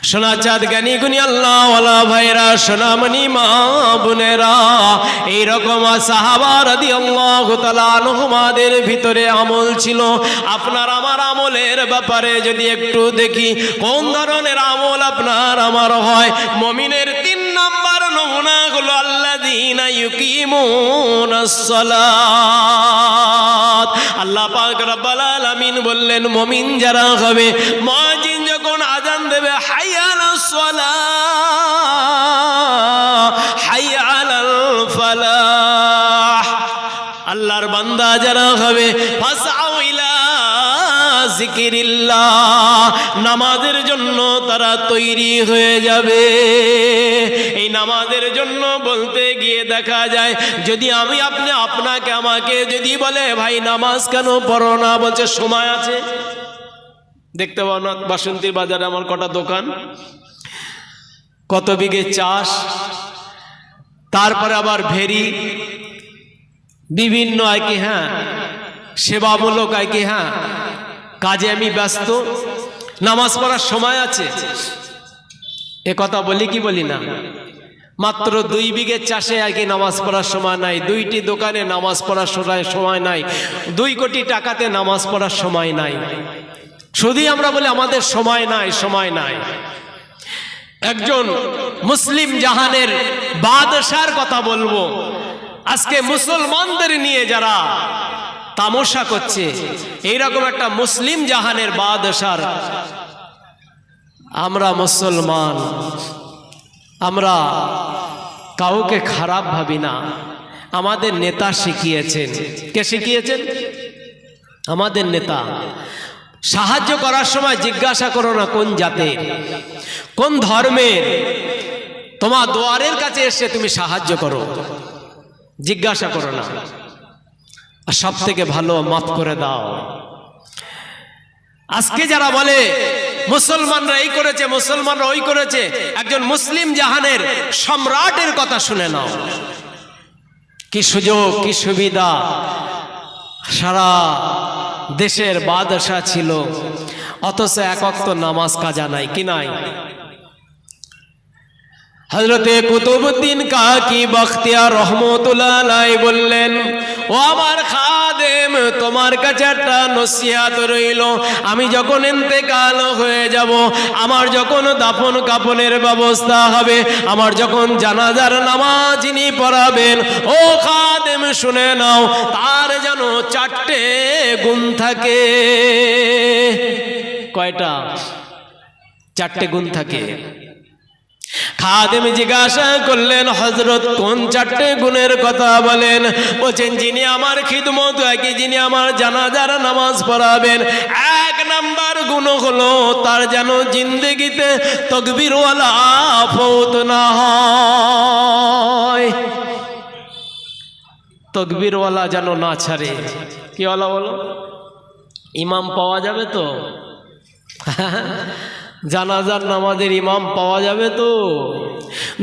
সোনা চাঁদ জ্ঞানী গুণী আল্লাহওয়ালা ভাইরা, সোনামণি মা বোনেরা, এইরকম সাহাবা রাদিয়াল্লাহু তাআলা আনহুমাদের ভিতরে আমল ছিল। আপনার আমার আমলের ব্যাপারে যদি একটু দেখি কোন ধরনের আমল আপনার আমার হয়। মুমিনের 3 নাম্বার নমুনা হলো আল্লাযীনা ইউকিমুনাস সালাত। আল্লাহ পাক রব্বুল আলামিন বললেন, মুমিন যারা হবে, মুয়াজ্জিন যখন আযান দেবে, হাইয়া আলাস সালাহ, হাইয়া আলাল ফালাহ, আল্লাহর বান্দা যারা হবে, ফাসআউ ইলা জিকিরিল্লাহ, নামাজের জন্য তারা তৈরি হয়ে যাবে। এই নামাজের জন্য বলতে গিয়ে দেখা যায়, যদি আমি আপনি আপনাকে আমাকে যদি বলে ভাই নামাজ কেন পড়ো না, বলছে সময় আছে। দেখতে পাও না বাসন্তীর বাজারে আমার কটা দোকান, কত বিঘে চাষ, তারপরে আবার ভেরি, বিভিন্ন আর কি হ্যাঁ সেবামূলক আর কি হ্যাঁ কাজে আমি ব্যস্ত, নামাজ পড়ার সময় আছে। এ কথা বলি কি বলি না? মাত্র 2 বিঘে চাষে আর কি নামাজ পড়ার সময় নাই, 2টি দোকানে নামাজ পড়ার সময় নাই, 2 কোটি টাকাতে নামাজ পড়ার সময় নাই। শুধুই আমরা বলি আমাদের সময় নাই, সময় নাই। একজন মুসলিম জাহানের বাদশার কথা বলবো। আজকে মুসলমানদের নিয়ে যারা তামাশা করছে, এইরকম একটা মুসলিম জাহানের বাদশার, আমরা মুসলমান, আমরা কাউকে খারাপ ভাবি না। আমাদের নেতা শিখিয়েছেন। কে শিখিয়েছেন? আমাদের নেতা। সাহায্য করার সময় জিজ্ঞাসা করো না কোন জাতের, কোন ধর্মের। তোমার দুয়ারের কাছে এসে তুমি সাহায্য করো, জিজ্ঞাসা করো না। আর সব থেকে ভালো মাফ করে দাও। আজকে যারা বলে মুসলমানরা এই করেছে, মুসলমানরা ওই করেছে, একজন মুসলিম জাহানের সম্রাটের কথা শুনে নাও। কি সুযোগ, কি সুবিধা, সারা দেশের বাদশা ছিল, অথচ এক ওয়াক্ত নামাজ কাজা নাই। কি নাই? হযরতে কুতুবউদ্দিন কাকি বখতিয়ার রহমতুল্লাহ আলাইহি বললেন, ও আমার খাদেম, তোমার কাছে একটা নসিহত রইল। আমি যখন ইন্তেকাল হয়ে যাব, আমার যখন দাফন কাফনের ব্যবস্থা হবে, আমার যখন জানাজার নামাজ যিনি পড়াবেন, ও খাদেম শুনে নাও, তার যেন 4টে গুণ থাকে। কয়টা? 4টে গুণ থাকে। খাদেম জিজ্ঞাসা করলেন, হযরত কোন 4টে গুণের কথা বলেন? বলছেন, যিনি আমার খিদমত কি, যিনি আমার জানাজার নামাজ পড়াবেন, 1 নাম্বার গুণ হলো তার যেন জিন্দেগিতে তাকবীরওয়ালা ফৌত না হয়, তাকবীরওয়ালা যেন না ছাড়ে। কি ওয়ালা বলো? ইমাম পাওয়া যাবে তো? জানাজার নামাজের ইমাম পাওয়া যাবে তো?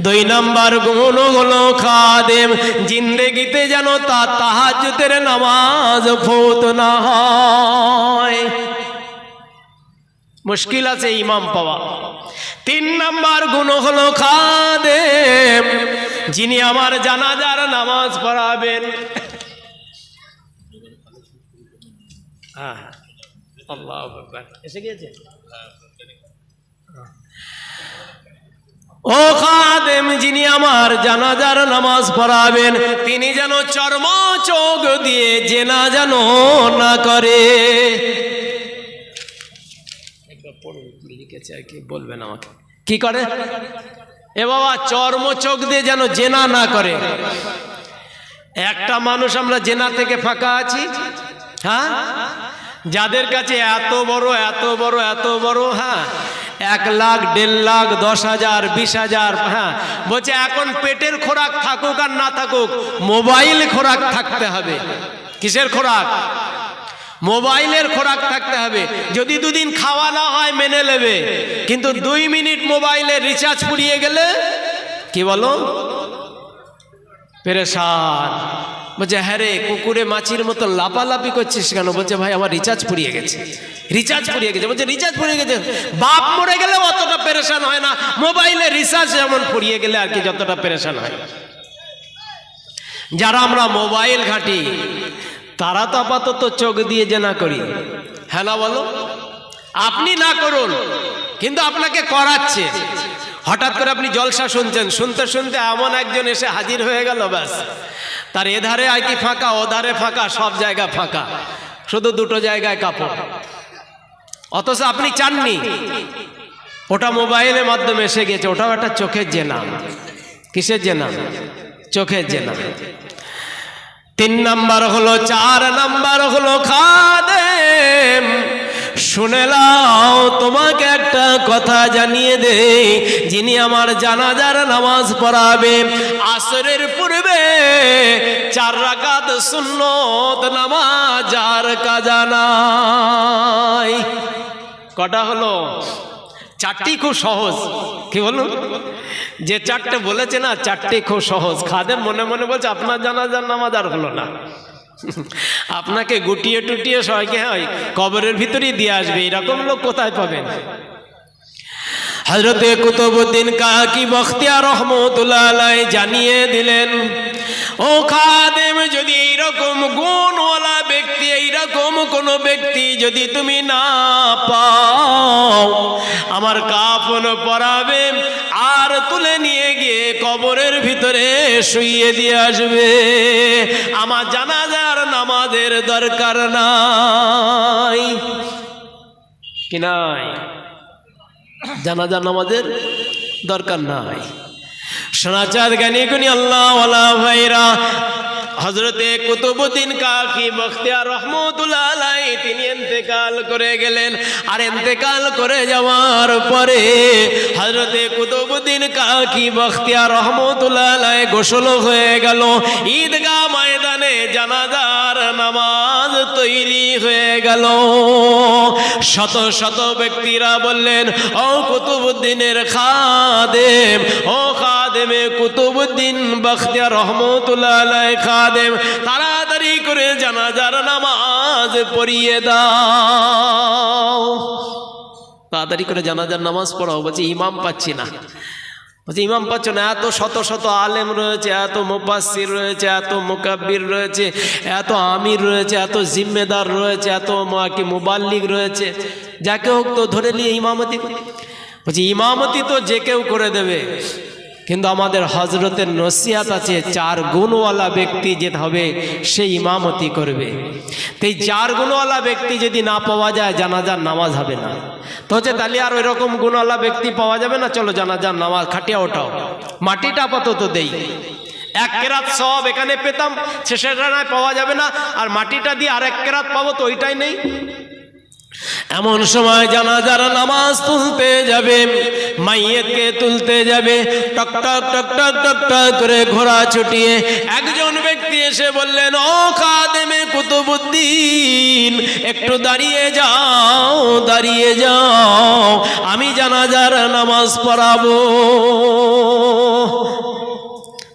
2 নাম্বার গুণ হলো খাদেম জিন্দেগিতে যেন তাহাজ্জুদের নামাজ ফৌত না হয়। মুশকিল আছে ইমাম পাওয়া। 3 নাম্বার গুণ হলো খাদেম যিনি আমার জানাজার নামাজ পড়াবেন। আল্লাহু আকবার। এসে গিয়েছে? ও খাদেম যিনি আমার জানাজার নামাজ পড়াবেন, তিনি যেন চর্ম চোখ দিয়ে জেনা যেন না করে। লিখেছে আর কি বলবেন আমাকে, কি করে? এ বাবা, চর্ম চোখ দিয়ে যেন জেনা না করে। একটা মানুষ আমরা জেনা থেকে ফাঁকা আছি। হ্যাঁ, যাদের কাছে এত বড় এত বড় এত বড়, হ্যাঁ 1 লাখ 1.5 লাখ 10,000 20,000, হ্যাঁ বলছে এখন পেটের খোরাক থাকুক আর না থাকুক, মোবাইল খোরাক থাকতে হবে। কিসের খোরাক? মোবাইলের খোরাক থাকতে হবে। যদি 2 দিন খাওয়া না হয় মেনে নেবে, কিন্তু 2 মিনিট মোবাইলে রিচার্জ ফুরিয়ে গেলে কি বলো? পেরেশান। বলছে, হ্যাঁ রে, কুকুরে মাছির মতো লাপালাপি করছিস কেন? বলছে, ভাই আমার রিচার্জ ফুরিয়ে গেছে। রিচার্জ ফুরিয়ে গেছে। বলছে, রিচার্জ ফুরিয়ে গেছে? বাপ মরে গেলে অতটা পেরেশান পেরেশান হয় না, মোবাইলে রিচার্জ যেমন ফুরিয়ে গেলে আর কি যতটা পেরেশান হয়। যারা আমরা মোবাইল ঘাঁটি তারা তো আপাতত চোখ দিয়ে জেনা করি, হ্যাঁ না বলো? আপনি না করুন, কিন্তু আপনাকে করাচ্ছে। হঠাৎ করে আপনি জলসা শুনছেন, শুনতে শুনতে এমন একজন এসে হাজির হয়ে গেল, ব্যাস তার এধারে আর কি ফাঁকা, ওধারে ফাঁকা, সব জায়গা ফাঁকা, শুধু দুটো জায়গায় কাপড়। অথচ আপনি চাননি, ওটা মোবাইলের মাধ্যমে এসে গেছে, ওটাও একটা চোখের জেনা। কিসের জেনা? চোখের জেনা। 3 নাম্বার হলো, 4 নাম্বার হলো খাদেম। শুনে নাও, তোমাকে একটা কথা জানিয়ে দে, যিনি আমার জানাজার নামাজ পড়াবে আসরের পূর্বে 4 রাকাত সুন্নত নামাজ আর কাজা নাই। কটা হলো? 4টি খুব সহজ। কি বলুন? যে 4টে বলেছে না, 4টি খুব সহজ। খাদেম মনে মনে বলছে আপনার জানাজার নামাজ আর হলো না, আপনাকে গুটিয়ে টুটিয়ে সবাইকে হয় কবরের ভিতরেই দিয়ে আসবে, এরকম লোক কোথায় পাবেন? হযরতে কুতুবউদ্দিন কাকি বখতিয়ার রহমাতুল্লাহ আলাইহি জানিয়ে দিলেন, ও খাদেম, যদি এইরকম গুণওয়ালা ব্যক্তি, এইরকম কোন ব্যক্তি যদি তুমি না পাও, আমার কাফন পরাবে আর তুলে নিয়ে গিয়ে কবরের ভিতরে শুইয়ে দিয়ে আসবে। আমার জানাজার নামাজের দরকার নাই। কি নাই? জানাজার নামাজের দরকার নাই। শোনাচাঁদ জ্ঞানী গুণী আল্লাহ ওয়ালা ভাইরা, হযরতে কুতুবউদ্দিন কাকি বখতিয়ার রহমাতুল্লাহ আলাইহি তিনি ইন্তেকাল করে গেলেন। আর ইন্তেকাল করে যাওয়ার পরে হযরতে কুতুবউদ্দিন কাকি বখতিয়ার রহমাতুল্লাহ আলাইহি গোসল হয়ে গেল। ঈদগাহ ময়দানে জানাজার নামাজ তৈরি হয়ে গেল। শত শত ব্যক্তিরা বললেন, ও কুতুবউদ্দিনের খাদেম, ও খাদেমে কুতুবউদ্দিন বখতিয়ার রহমাতুল্লাহ আলাইহি খাদেম, তাড়াতাড়ি করে জানাজার নামাজ পড়িয়ে দাও, তাড়াতাড়ি করে জানাজার নামাজ পড়াও। বলছি ইমাম পাচ্ছি না। বলছি ইমাম পাচ্ছ না? এত শত শত আলেম রয়েছে, এত মুফাসসির রয়েছে, এত মুকাব্বির রয়েছে, এত আমির রয়েছে, এত জিম্মেদার রয়েছে, এত মুবাল্লিগ রয়েছে, যাকে হোক তো ধরে নিয়ে ইমামতি। বলছি ইমামতি তো যে কেউ করে দেবে, কিন্তু আমাদের হযরতের নসিহত আছে 4 গুণওয়ালা ব্যক্তি যে হবে সে ইমামতি করবে। তো এই 4 গুণওয়ালা ব্যক্তি যদি না পাওয়া যায়, জানাজার নামাজ হবে না। তো হচ্ছে তাহলে আর ওই রকম গুণওয়ালা ব্যক্তি পাওয়া যাবে না, চলো জানাজার নামাজ খাটিয়া ওঠাও। মাটিটা আপাতত দেই, 1 কেরাত সব এখানে পেতাম, সেটা না পাওয়া যাবে না, আর মাটিটা দিয়ে আর 1 কেরাত পাবো, তো ওইটাই নেই। এমন সময় জানাজার নামাজ তুলতে যাবে, মাইয়েতকে তুলতে যাবে, টক টক টক টক টক টক করে ঘোড়া ছুটিয়ে একজন ব্যক্তি এসে বললেন, ও খাদেমে কুতুবউদ্দিন, একটু দাঁড়িয়ে যাও, দাঁড়িয়ে যাও, আমি জানাজার নামাজ পড়াবো।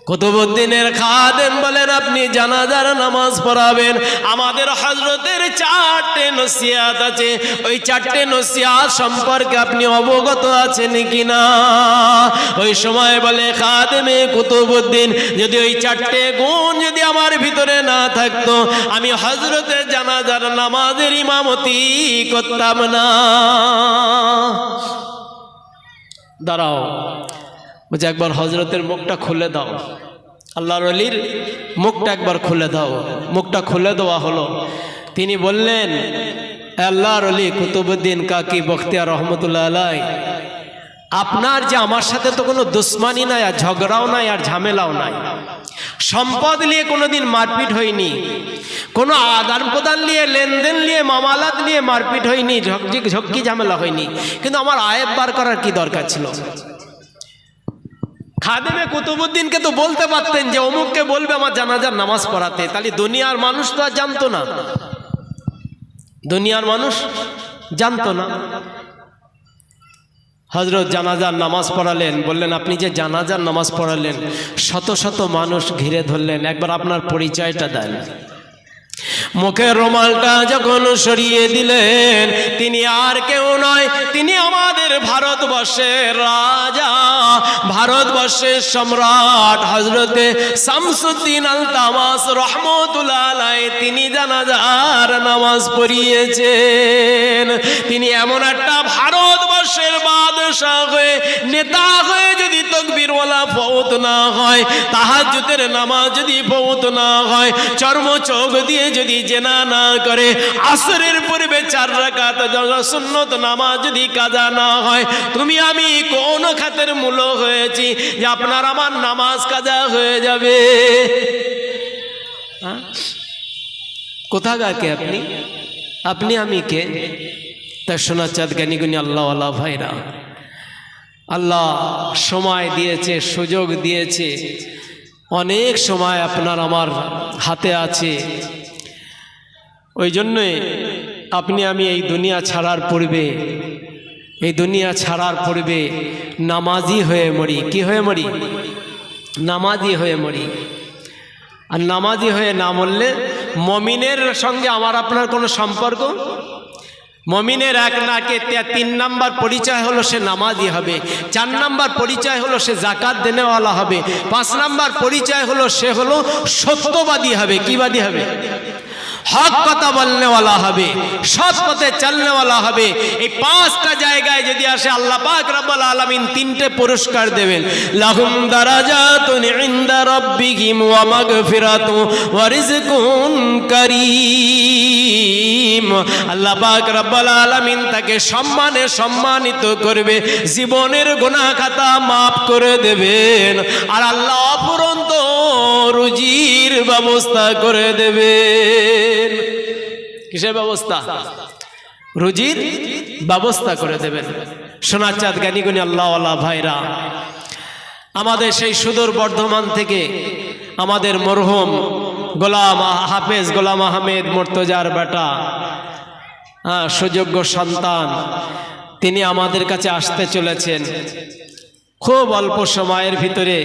কুতুবউদ্দিনের খাদেম বলেন, আপনি জানাজার নামাজ পড়াবেন, আমাদের হযরতের 4টে নসিহত আছে, ওই 4টে নসিহত সম্পর্কে আপনি অবগত আছেন কিনা? ওই সময় বলে খাদেমে কুতুবউদ্দিন, যদি ওই 4টে গুণ যদি আমার ভিতরে না থাকতো, আমি হযরতের জানাজার নামাজের ইমামতি করতাম না। দাঁড়াও, বলছে একবার হযরতের মুখটা খুলে দাও, আল্লাহর ওলির মুখটা একবার খুলে দাও। মুখটা খুলে দেওয়া হলো। তিনি বললেন, আল্লাহর ওলি কুতুবউদ্দিন কাকি বখতিয়ার রহমাতুল্লাহ আলাইহি, আপনার যে আমার সাথে তো কোনো দুশ্মনী নাই, আর ঝগড়াও নাই, আর ঝামেলাও নাই, সম্পদ নিয়ে কোনোদিন মারপিট হয়নি, কোনো আদান প্রদান নিয়ে, লেনদেন নিয়ে, মামালাত নিয়ে মারপিট হয়নি, ঝক্কি ঝামেলা হয়নি, কিন্তু আমার আয়েব বার করার কি দরকার ছিল? খাদেমে কুতুবউদ্দিনকে তো বলতে পারতেন যে অমুককে বলবে আমার জানাজার নামাজ পড়াতে, তাহলে দুনিয়ার মানুষ তো আর জানতো না, দুনিয়ার মানুষ জানতো না। হযরত জানাজার নামাজ পড়ালেন, বললেন আপনি যে জানাজার নামাজ পড়ালেন, শত শত মানুষ ঘিরে ধরলেন, একবার আপনার পরিচয়টা দেন। মুখের রুমালটা যখন সরিয়ে দিলেন, তিনি আর কেউ নয়, তিনি আমাদের ভারতবর্ষের রাজা, ভারতবর্ষের সম্রাট হযরতে শামসুদ্দিন আলতামাস রহমতুল্লাহ আলাইহি। তিনি জানাজার নামাজ পড়িয়েছেন। তিনি এমন একটা ভারতবর্ষের বাদশাহ হয়ে, নেতা হয়ে যদি তাকবীরওয়ালা ফৌত না হয়, তাহাজ্জুদের নামাজ যদি ফৌত না হয়, চর্ম চোখ দিয়ে যদি জেনা না করে, আসরের পূর্বে 4 রাকাত সুন্নত নামাজ যদি কাজা না হয়, তুমি আমি কোন খাতের মূল হয়েছি যে আপনার আমার নামাজ কাজা হয়ে যাবে? কোথাকার কে আপনি? আপনি আমি কে? তা শোনা চাঁদ জ্ঞানীগুণী আল্লাহওয়ালা ভাইরা, আল্লাহ সময় দিয়েছে, সুযোগ দিয়েছে, অনেক সময় আপনার আমার হাতে আছে। ওই জন্যে আপনি আমি এই দুনিয়া ছাড়ার পূর্বে, এই দুনিয়া ছাড়ার পূর্বে নামাজি হয়ে মরি। কি হয়ে মরি? নামাজি হয়ে মরি। আর নামাজি হয়ে না মরলে মমিনের সঙ্গে আমার আপনার কোনো সম্পর্ক। মমিনের 1 নাকে 3 নাম্বার পরিচয় হলো সে নামাজি হবে, 4 নাম্বার পরিচয় হলো সে জাকাত দেনেওয়ালা হবে, 5 নাম্বার পরিচয় হলো সে হলো সত্যবাদী হবে। কি বাদী হবে? হক কথা বলনেওয়ালা হবে, সৎ পথে চলনেওয়ালা হবে। এই 5টা জায়গায় যদি আসে, আল্লাহ পাক রব্বুল আলামিন 3টে পুরস্কার দেবেন। লাহুম দারাজাতুন ইনদা রাব্বিহিম ওয়া মাগফিরাতুন ওয়া রিজকুন কারীম। আল্লাহ পাক রব্বুল আলামিন তাকে সম্মানে সম্মানিত করবে, জীবনের গুনাহ খাতা মাফ করে দেবেন, আর আল্লাহ অফুরন্ত রুজির ব্যবস্থা করে দেবেন। কিসের ব্যবস্থা? রুজির ব্যবস্থা করে দেবেন। সোনার চাঁদ জ্ঞানীগুণী আল্লাহওয়ালা ভাইরা, আমাদের সেই সুদূর বর্ধমান থেকে আমাদের মরহুম গোলাম হাফেজ গোলাম আহমেদ মুর্তজার বেটা, সুযোগ্য সন্তান, তিনি আমাদের কাছে আসতে চলেছেন। খুব অল্প সময়ের ভিতরে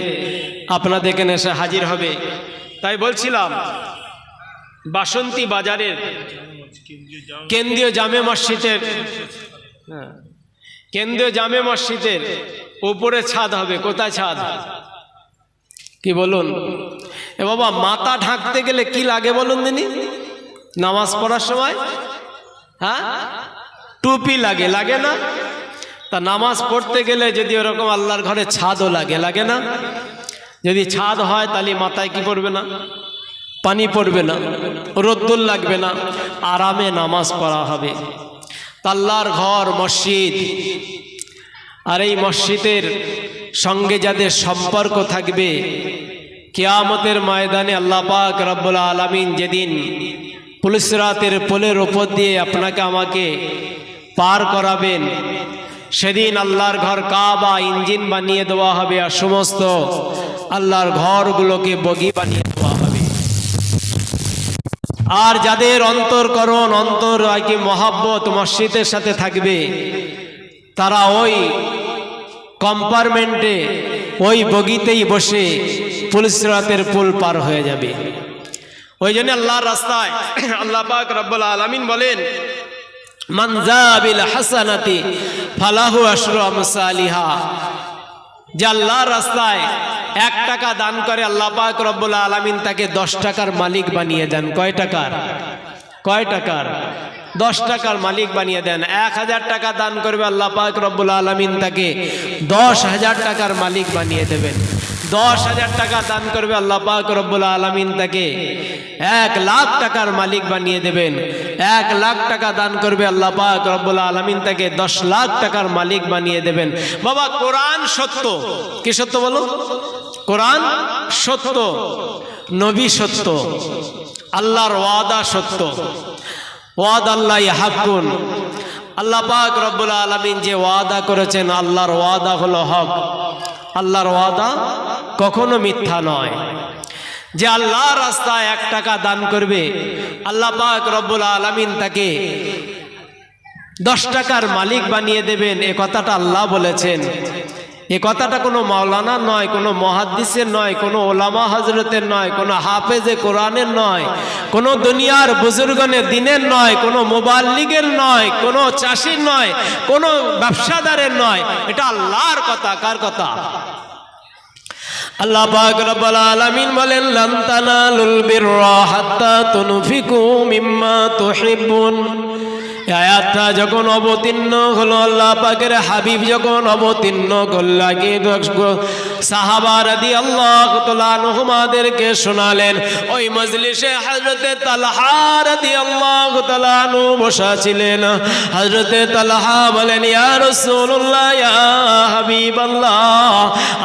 আপনাদের এখানে এসে হাজির হবে। তাই বলছিলাম, বাসন্তী বাজারের কেন্দ্রীয় জামে মসজিদের উপরে ছাদ হবে। কোথায় ছাদ? কি বলুন? এ বাবা, মাথা ঢাকতে গেলে কি লাগে বলুন দিনি? নামাজ পড়ার সময় টুপি লাগে, লাগে না? তা নামাজ পড়তে গেলে যদি ওরকম আল্লাহর ঘরে ছাদও লাগে, লাগে না? যদি ছাদ হয় তাহলে মাথায় কি পড়বে না? পানি পড়বে না, রোদ্দুর লাগবে না, আরামে নামাজ পড়া হবে। আল্লাহর ঘর মসজিদ, আর এই মসজিদের সঙ্গে যাদের সম্পর্ক থাকবে, কিয়ামতের ময়দানে আল্লাহ পাক রব্বুল আলামিন যেদিন পুলিসরাতের পোলের ওপর দিয়ে আপনাকে আমাকে পার করাবেন, সেদিন আল্লাহর ঘর কাবা ইঞ্জিন বানিয়ে দেওয়া হবে, আর সমস্ত আল্লাহর ঘরগুলোকে বগি বানিয়ে দেওয়া হবে। আর যাদের অন্তরকরণ, অন্তর কি মহাব্বত মসজিদের সাথে থাকবে, তারা ওই কম্পার্টমেন্টে, ওই বগিতেই বসে পুলিসরাতের পুল পার হয়ে যাবে। ওই জন্য আল্লাহর রাস্তায় আল্লাহ পাক রব্বুল আলামিন বলেন, মান যাবিল হাসানাতি ফালাহু আশরু আমসালিহা। যে আল্লাহর রাস্তায় 1 টাকা দান করে, আল্লাহ পাক রব্বুল আলামিন তাকে 10 টাকার মালিক বানিয়ে দেন। কয় টাকার? 10 টাকার মালিক বানিয়ে দেন। 1000 টাকা দান করবে, আল্লাহ পাক রব্বুল আলামিন তাকে 10,000 টাকার মালিক বানিয়ে দেবেন। 10,000 টাকা দান করবে, আল্লাহ পাক রব্বুল আলামিন তাকে 1,00,000 টাকার মালিক বানিয়ে দেবেন। 1,00,000 টাকা দান করবে, আল্লাহ পাক রব্বুল আলামিন তাকে 10,00,000 টাকার মালিক বানিয়ে দেবেন। বাবা, কোরআন সত্য। কি সত্য বলো? কোরআন সত্য, নবী সত্য, আল্লাহর ওয়াদা সত্য। ওয়াদাল্লাহি হাক্কুন। আল্লাহ পাক রব্বুল আলামিন যে ওয়াদা করেছেন, আল্লাহর ওয়াদা হলো হক। আল্লাহর ওয়াদা কখনো মিথ্যা নয়। যে আল্লাহর রাস্তায় 1 টাকা দান করবে, আল্লাহ পাক রব্বুল আলামিন তাকে 10 টাকার মালিক বানিয়ে দেবেন। এ কথাটা আল্লাহ বলেছেন। এ কথাটা কোনো মাওলানা নয়, কোনো মুহাদ্দিসের নয়, কোনো ওলামা হজরতের নয়, কোনো হাফেজে কোরআনের নয়, কোনো দুনিয়ার বুজুর্গনে দিনের নয়, কোনো মুবাল্লিগের নয়, কোনো চাষির নয়, কোনো ব্যবসাদারের নয়, এটা আল্লাহর কথা। কার কথা? আল্লাহ পাক রব্বুল আলামিন বলেন, লান তানালুল বিররা হাত্তা তুনফিকু মিম্মা তুহিব্বুন। আয়াতটা যখন অবতীর্ণ হলো, আল্লাহ পাকের হাবিব যখন অবতীর্ণ করলেন, সাহাবা রাদিয়াল্লাহু তাআলা আনহুমাদেরকে শোনালেন। ওই মজলিসে হযরতে তালহা রাদিয়াল্লাহু তাআলা আনহু বসা ছিলেন। হযরতে তালহা বলেন, ইয়া রাসূলুল্লাহ, ইয়া হাবিবাল্লাহ,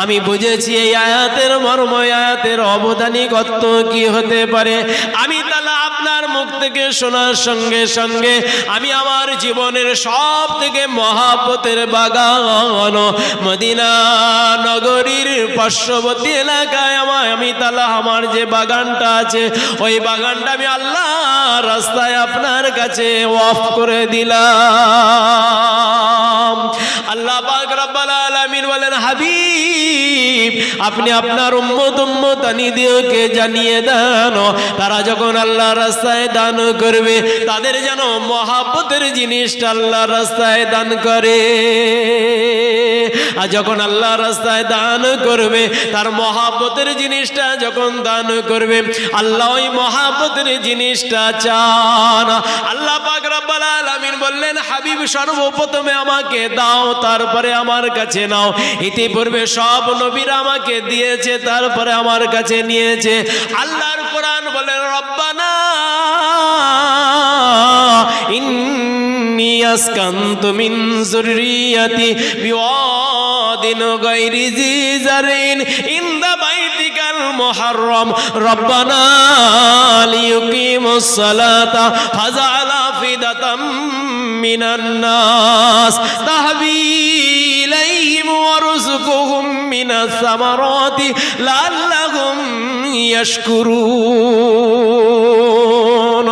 আমি বুঝেছি এই আয়াতের মর্ম, আয়াতের অবদানিক অর্থ কি হতে পারে। আমি তালহা আপনার মুখ থেকে শোনার সঙ্গে সঙ্গে আমি আমার জীবনের সব থেকে মহাব্বতের বাগান মদিনা নগরীর পার্শ্ববর্তী এলাকায় আমি তালহা আমার যে বাগানটা আছে, ওই বাগানটা আমি আল্লাহ রাস্তায় আপনার কাছে ওয়াকফ করে দিলাম। আল্লাহ পাক রব্বুল আলামিন বলেন, হাবিব, আপনি আপনার উম্মতানিদেরকে জানিয়ে দেন, তারা যখন আল্লাহ রাস্তায় দান করবে, তাদের যেন মহাব্বতের জিনিসটা আল্লাহ রাস্তায় দান করে। আর যখন আল্লাহ রাস্তায় দান করবে, তার মহাব্বতের জিনিসটা যখন দান করবে, আল্লাহ ওই মহাব্বতের জিনিসটা চান। আল্লাহ পাক রব্বুল আলামিন বললেন, হাবিব, সর্বপ্রথমে আমাকে দাও, তারপরে আমার কাছে নাও। ইতিপূর্বে সব নবীরা আমাকে দিয়েছে, তারপরে আমার কাছে নিয়েছে। আল্লাহর কোরআন বলেন, রব্বানা ইন্নী আসকানতু মিন যুররিয়াতি বিওয়াদিন গায়রি জি জারিন ইনদা বাইতিকাল মুহাররম রব্বানা লিয়ুকিমুস সালাতা ফাজআল আফিদাতাম মিনান নাস তাহবি ইলাইহিম ওয়ারযুকহুম মিনাস সামারাতি লাআল্লাহুম ইয়াশকুরুন।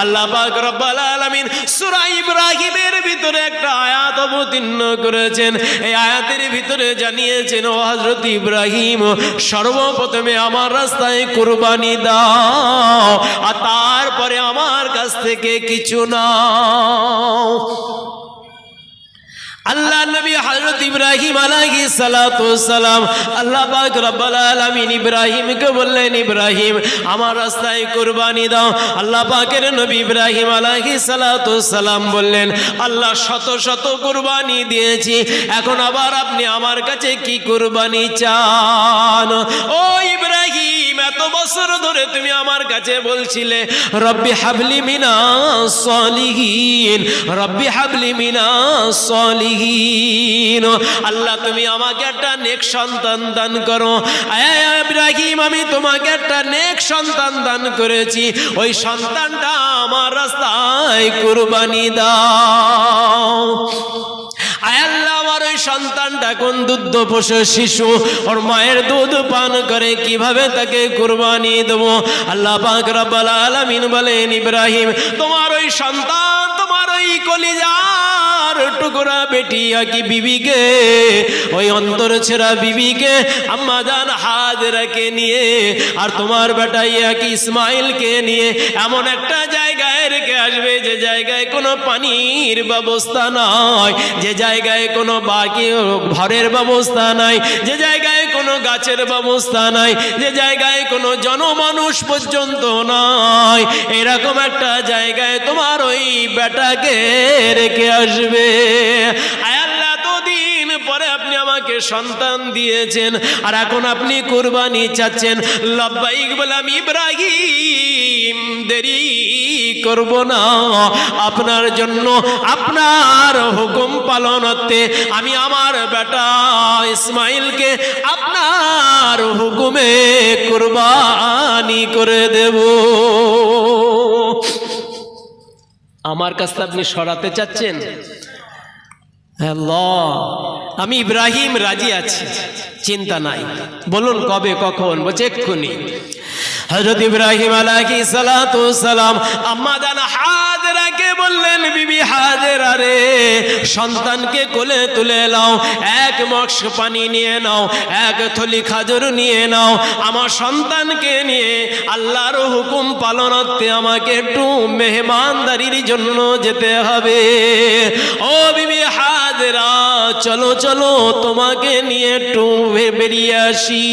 আল্লাহ পাক রব্বুল আলামিন সূরা ইব্রাহিমের ভিতরে একটা আয়াত অবতীর্ণ করেছেন। এই আয়াতের ভিতরে জানিয়েছেন, ও হযরত ইব্রাহিম, সর্বপ্রথমে আমার রাস্তায় কুরবানি দাও, আর তারপরে আমার কাছ থেকে কিছু নাও। আল্লাহ নবী হযরত ইব্রাহিম আলাইহিস সালাতু ওয়াসসালাম, আল্লাহ পাক রব্বুল আলামিন ইব্রাহিমকে বললেন, ইব্রাহিম, আমার রাস্তায় কুরবানি দাও। আল্লাহ পাকের নবী ইব্রাহিম আলাইহিস সালাতু ওয়াসসালাম বললেন, আল্লাহ শত শত কুরবানি দিয়েছি, এখন আবার আপনি আমার কাছে কি কুরবানি চান? ও ইব্রাহিম, এত বছর ধরে তুমি আমার কাছে বলছিলে, রব্বি হাবলি মিনাস সলিহিন, রব্বি হাবলি মিনাস সলিহিন। আল্লাহ, তুমি আমাকে একটা নেক সন্তান দান করো। ইব্রাহিম, আমি তোমাকে একটা নেক সন্তান দান করেছি, ওই সন্তানটা আমার রাস্তায় কুরবানি দাও। আল্লাহ, আমার ওই সন্তানটা কোন দুধ পোষে শিশু, ওর মায়ের দুধ পান করে, কিভাবে তাকে কুরবানি দেবো? আল্লাহ পাক রব্বুল আলামিন বলেন, ইব্রাহিম, তোমার ওই সন্তান, তোমার ওই কলিজার টুকরা বেটি কি বিবিকে, ওই অন্তর ছেড়া বিবিকে, আম্মা জান হাজরাকে নিয়ে, আর তোমার বেটা কি ইসমাইলকে নিয়ে এমন একটা জায়গায় রেখে আসবে, যে জায়গায় কোনো পানির ব্যবস্থা নাই, যে জায়গায় কোনো বাকি ঘরের ব্যবস্থা নাই, যে জায়গায় কোনো গাছের ব্যবস্থা নাই, যে জায়গায় কোনো জনমানুষ পর্যন্ত নাই, এরকম একটা জায়গায় তোমার ওই বেটাকে রেখে আসবে। আল্লাহ, এতদিন পরে আপনি আমাকে সন্তান দিয়েছেন, আর এখন আপনি কুরবানি চাচ্ছেন। লব্বাইক বললাম, ইব্রাহিম, দেরি করব না, আপনার জন্য, আপনার হুকুম পালনার্থে আমি আমার বেটা ইসমাইলকে আপনার হুকুমে কুরবানি করে দেব। আমার কাছে আপনি সরাতে চাচ্ছেন? আল্লাহ, আমি ইব্রাহিম রাজি আছি, চিন্তা নাই, বলুন কবে কখন? বলছে এক্ষুনি। হযরত ইব্রাহিম আলাইহিস সালাতু ওয়াসসালাম আম্মা জান হাজরাকে বললেন, বিবি হাজেরা রে, সন্তানকে কোলে তুলে নাও, এক মগ পানি নিয়ে নাও, এক থলি খাজুর নিয়ে নাও, আমার সন্তানকে নিয়ে আল্লাহর হুকুম পালনার্থে আমাকে একটু মেহমানদারির জন্য যেতে হবে। ও বিবি হাজেরা, চলো চলো তোমাকে নিয়ে একটু বেরিয়ে আসি।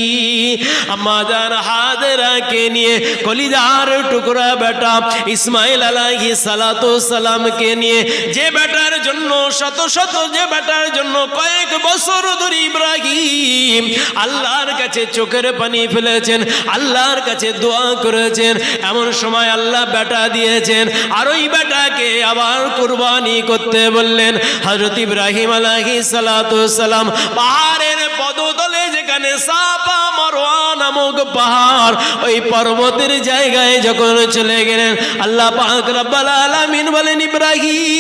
আম্মা জান হাজেরাকে নিয়ে কলিজার টুকরা বেটা ইসমাইল আলাইহিস সালাতু সালামকে নিয়ে, যে বেটার জন্য শত শত, যে বেটার জন্য কয়েক বছর ধরে ইব্রাহিম আল্লাহর কাছে চোখের পানি ফেলেছেন, আল্লাহর কাছে দোয়া করেছেন, এমন সময় আল্লাহ বেটা দিয়েছেন। আর ওই বেটাকে আবার কুরবানি করতে বললেন। হযরত ইব্রাহিম আলাইহিস সালাতু সালাম পাহাড়ের পদতলে, যেখানে সাফা মারওয়া নামক পাহাড়, ওই পর্বতের জায়গায় যখন চলে গেলেন, আল্লাহ পাক রব্বুল আলামিন বলেন, ইব্রাহিম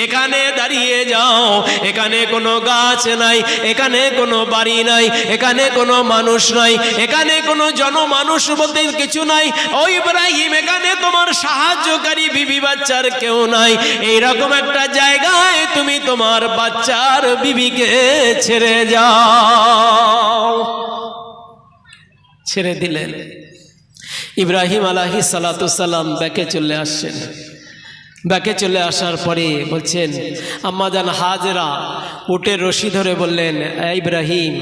এখানে দাঁড়িয়ে যাও, এখানে কোনো গাছ নাই, এখানে কোনো বাড়ি নাই, এখানে কোনো মানুষ নাই, এখানে কোনো জনমানুষ বলতে কিছু নাই। ও ইব্রাহিম, এখানে তোমার সাহায্যকারী বিবি বাচ্চার কেউ নাই, এইরকম একটা জায়গায় তুমি তোমার বাচ্চার বিবিকে ছেড়ে যাও। ছেড়ে দিলেন। ইব্রাহিম আলাইহিস সালাতু সালাম ব্যাকে চলে আসছেন। ব্যাকে চলে আসার পরে বলছেন, আম্মা জান হাজেরা উটের রশি ধরে বললেন, ইব্রাহিম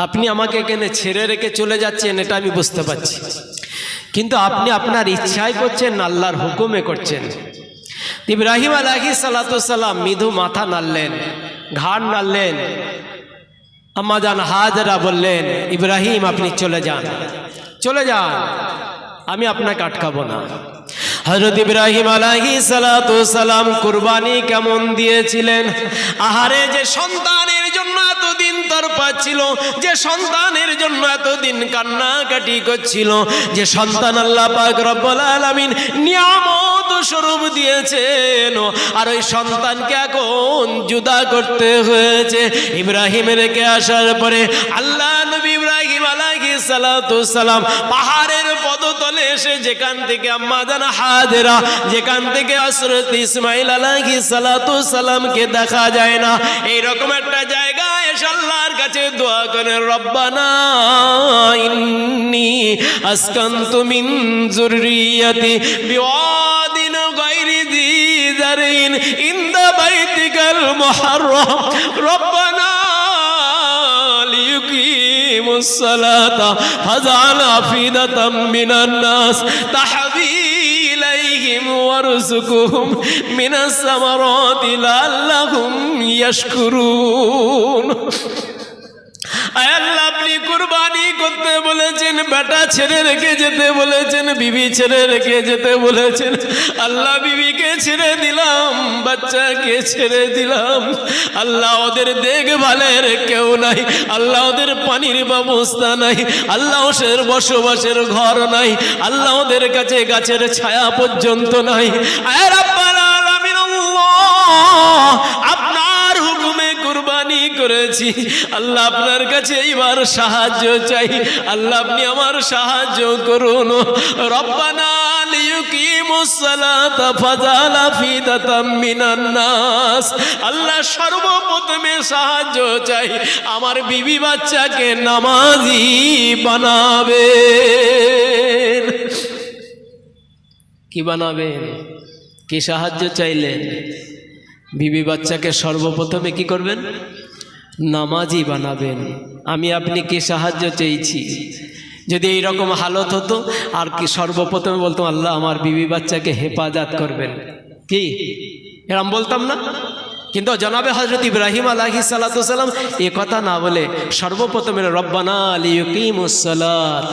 আপনি আমাকে এখানে ছেড়ে রেখে চলে যাচ্ছেন, এটা আমি বুঝতে পারছি, কিন্তু আপনি আপনার ইচ্ছায় করছেন না আল্লাহর হুকুমে করছেন? ইব্রাহিম আলাইহিস সালাতু সালাম মৃদু মাথা নাড়লেন, ঘাড় নাড়লেন। আম্মা জান হাজেরা বললেন, ইব্রাহিম আপনি চলে যান, চলে যান, আমি আপনাকে আটকাবো না। হযরত ইব্রাহিম আলাইহিস সালাতু সালাম কুরবানি কেমন দিয়েছিলেন! আহারে, যে সন্তানের জন্য এতদিন তরপাচ্ছিল, যে সন্তানের জন্য এতদিন কান্নাকাটি করছিল, যে সন্তান আল্লাহ পাক রব্বুল আলামিন নিয়ামত স্বরূপ দিয়েছেন, আর ওই সন্তানকে এখন জুদা করতে হয়েছে। ইব্রাহিম রেখে আসার পরে আল্লাহ নবী ইব্রাহিম আলাইহিস সালাতু সালাম পাহাড়ের পদতলে এসে, যেখান থেকে আম্মা জান হাজেরা, যেখান থেকে হযরত ইসমাইল আলাইহিস সালাতু সালামকে দেখা যায় না, এইরকম একটা জায়গায় এসে আল্লাহর কাছে দোয়া করেন, রব্বানা ইন্নী আসকানতু মিন যুররিয়াতি বিওয়াদিন গায়রি যী যারিন ইনদা বাইতিকাল মুহাররাম রব্বানা লিয়ুকিমুস সালাতা ফাজআল আফিদাতাম মিনান নাস তাহবি ইলাইহিম ওয়ারযুকহুম মিনাস সামারাতি লাআল্লাহুম ইয়াশকুরুন। আল্লাহ আপনি কুরবানি করতে বলেছেন, বেটা ছেড়ে রেখে যেতে বলেছেন, বিবি ছেড়ে রেখে যেতে বলেছেন। আল্লাহ বিবিকে ছেড়ে দিলাম, বাচ্চাকে ছেড়ে দিলাম। আল্লাহ ওদের দেখভালের কেউ নাই, আল্লাহ ওদের পানির ব্যবস্থা নাই, আল্লাহ ওদের বসবাসের ঘর নাই, আল্লাহ ওদের কাছে গাছের ছায়া পর্যন্ত নাই। আয় রাব্বাল আলামিন, আপনার হুকুমে কুরবানি করেছি, আল্লাহ আপনার কাছে এইবার সাহায্য চাই। আল্লাহ আপনি আমার সাহায্য করুন। রব্বানা লিয়ুকিমুস সালাতা ফাজআল আফিদাতাম মিনান নাস। আল্লাহ সর্বপ্রথমে সাহায্য চাই, আমার বিবি বাচ্চাকে নামাজি বানাবেন। কি বানাবেন? কি সাহায্য চাইলেন? বিবি বাচ্চাকে সর্বপ্রথমে কি করবেন? নামাজি বানাবেন। আমি আপনি কি সাহায্য চেয়েছি? যদি এইরকম হালত হতো, আর কি সর্বপ্রথমে বলতাম, আল্লাহ আমার বিবি বাচ্চাকে হেফাজত করবেন, কি এরম বলতাম না? কিন্তু জনাবে হযরত ইব্রাহিম আলাইহিস সালাতু সালাম এ কথা না বলে সর্বপ্রথমে রব্বানা লিয়ুকিমুস সালাত,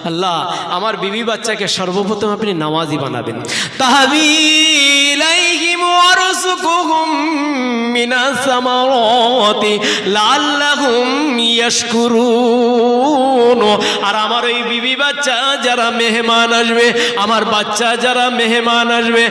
আল্লাহ আমার বিবি বাচ্চাকে সর্বপ্রথম আপনি নামাজি বানাবেন। তাহবিলাইহিম ওয়ারযুকহুম মিনাস সামারাতি লাআল্লাহুম ইয়াশকুরুন। আর আমার ওই বিবি বাচ্চা যারা মেহমান আসবে, আমার বাচ্চা যারা মেহমান আসবে,